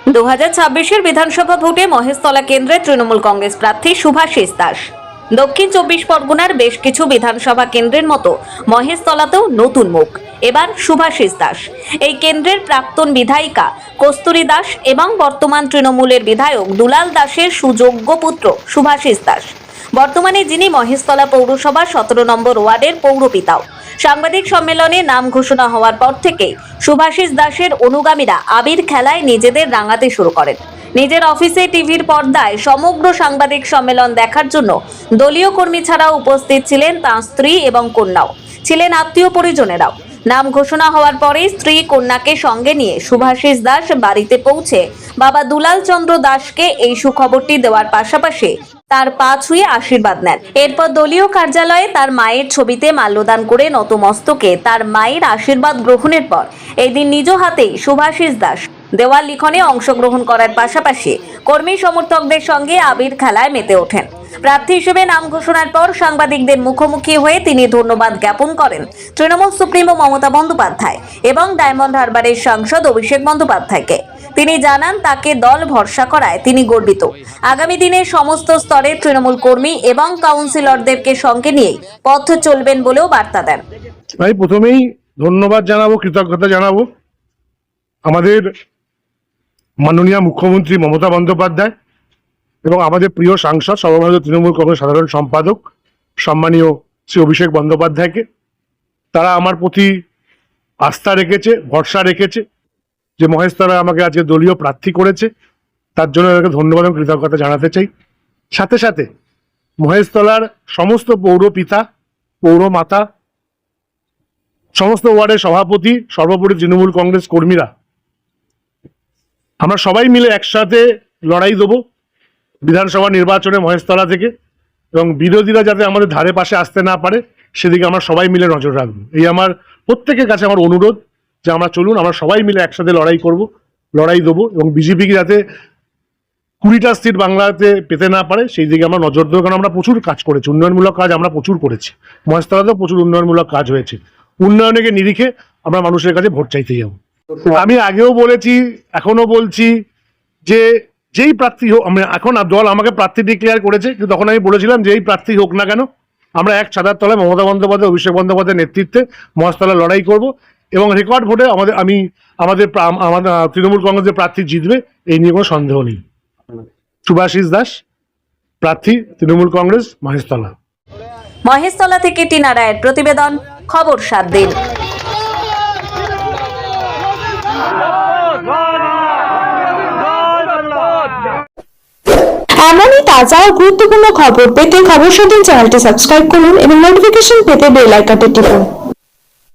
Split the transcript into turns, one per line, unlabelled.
2026-এর বিধানসভা ভোটে মহেশতলা কেন্দ্রে তৃণমূল কংগ্রেস প্রার্থী শুভাশিস দাস। দক্ষিণ 24 পরগনার বেশ কিছু বিধানসভা কেন্দ্রের মতো মহেশতলাতেও নতুন মুখ এবার শুভাশিস দাস। এই কেন্দ্রের প্রাক্তন বিধায়িকা কস্তুরী দাস এবং বর্তমান তৃণমূলের বিধায়ক দুলাল দাসের সুযোগ্য পুত্র শুভাশিস দাস। বর্তমানে যিনি মহেশতলা পৌরসভা 17 নম্বর ওয়ার্ডের পৌরপিতাও। সাংবাদিক সম্মেলনে নাম ঘোষণা হওয়ার পর থেকেই শুভাশিস দাসের অনুগামীরা আবির খেলায় নিজেদের রাঙাতে শুরু করেন। নিজের অফিসে টিভির পর্দায় সমগ্র সাংবাদিক সম্মেলন দেখার জন্য দলীয় কর্মী ছাড়াও উপস্থিত ছিলেন তাঁর স্ত্রী এবং কন্যাও, ছিলেন আত্মীয় পরিজনেরাও। নাম ঘোষণা হওয়ার পরেই স্ত্রী কন্যাকে সঙ্গে নিয়ে শুভাশিস দাস বাড়িতে পৌঁছে বাবা দুলাল চন্দ্র দাসকে এই সুখবরটি দেওয়ার পাশাপাশি তার পা ছুঁয়ে আশীর্বাদ নেন। এরপর দলীয় কার্যালয়ে তার মায়ের ছবিতে মাল্যদান করে নতমস্তকে তার মায়ের আশীর্বাদ গ্রহণের পর এই দিন নিজ হাতেই শুভাশিস দাস দেওয়াল লিখনে অংশগ্রহণ করার পাশাপাশি কর্মী সমর্থকদের সঙ্গে আবির খেলায় মেতে ওঠেন। প্রার্থী হিসেবে নাম ঘোষণার পর সাংবাদিকদের মুখোমুখি হয়ে তিনি ধন্যবাদ জ্ঞাপন করেন তৃণমূল সুপ্রিমো মমতা বন্দ্যোপাধ্যায় এবং ডায়মন্ড হারবারের সাংসদ অভিষেক বন্দ্যোপাধ্যায়কে। তিনি জানান তাকে দল ভরসা করায় তিনি গর্বিত। আগামী দিনে সমস্ত স্তরের তৃণমূল কর্মী এবং কাউন্সিলরদেরকে সঙ্গে নিয়ে পথ চলবেন বলেও বার্তা দেন।
আমি প্রথমেই ধন্যবাদ জানাবো, কৃতজ্ঞতা জানাবো আমাদের মাননীয় মুখ্যমন্ত্রী মমতা বন্দ্যোপাধ্যায় এবং আমাদের প্রিয় সাংসদ সর্বভারতীয় তৃণমূল কংগ্রেস সাধারণ সম্পাদক সম্মানীয় শ্রী অভিষেক বন্দ্যোপাধ্যায়কে। তারা আমার প্রতি আস্থা রেখেছে, ভরসা রেখেছে যে মহেশতলায় আমাকে আজকে দলীয় প্রার্থী করেছে, তার জন্য তাদেরকে ধন্যবাদ এবং কৃতজ্ঞতা জানাতে চাই। সাথে সাথে মহেশতলার সমস্ত পৌরপিতা, পৌরমাতা, সমস্ত ওয়ার্ডের সভাপতি, সর্বোপরি তৃণমূল কংগ্রেস কর্মীরা আমরা সবাই মিলে একসাথে লড়াই দেবো বিধানসভা নির্বাচনে মহেশতলা থেকে, এবং বিরোধীরা যাতে আমাদের ধারে পাশে আসতে না পারে সেদিকে আমরা সবাই মিলে নজর রাখবো। এই আমার প্রত্যেকের কাছে আমার অনুরোধ যে আমরা চলুন, আমরা সবাই মিলে একসাথে লড়াই করব, লড়াই দেবো, এবং বিজেপিকে যাতে 20টা সিট বাংলাতে পেতে না পারে সেই দিকে আমরা নজর দেবো। কারণ আমরা প্রচুর কাজ করেছি, উন্নয়নমূলক কাজ আমরা প্রচুর করেছি, মহেশতলাতেও প্রচুর উন্নয়নমূলক কাজ হয়েছে। উন্নয়নকে নিরিখে আমরা মানুষের কাছে ভোট চাইতে যাবো। আমি আগেও বলেছি, এখনো বলছি যে যেই প্রার্থী হোক, এখন দল আমাকে প্রার্থী ডিক্লেয়ার করেছে, কিন্তু তখন আমি বলেছিলাম যে এই প্রার্থী হোক না কেন আমরা এক ছাতার তলায় মমতা বন্দ্যোপাধ্যায়, অভিষেক বন্দ্যোপাধ্যায়ের নেতৃত্বে মহেশতলা লড়াই করব, এবং রেকর্ড ভোটে আমাদের তৃণমূল কংগ্রেসের প্রার্থী জিতবে, এই নিয়ে কোনো সন্দেহ নেই। শুভাশিস দাস, প্রার্থী তৃণমূল কংগ্রেস, মহেশতলা।
মহেশতলা থেকে টিনা রায়ের প্রতিবেদন, খবর 7 দিন।
এমনই তাজা ও গুরুত্বপূর্ণ খবর পেতে খবর 7 দিন চ্যানেলটি সাবস্ক্রাইব করুন এবং নোটিফিকেশন পেতে বেল আইকনটি টিপুন।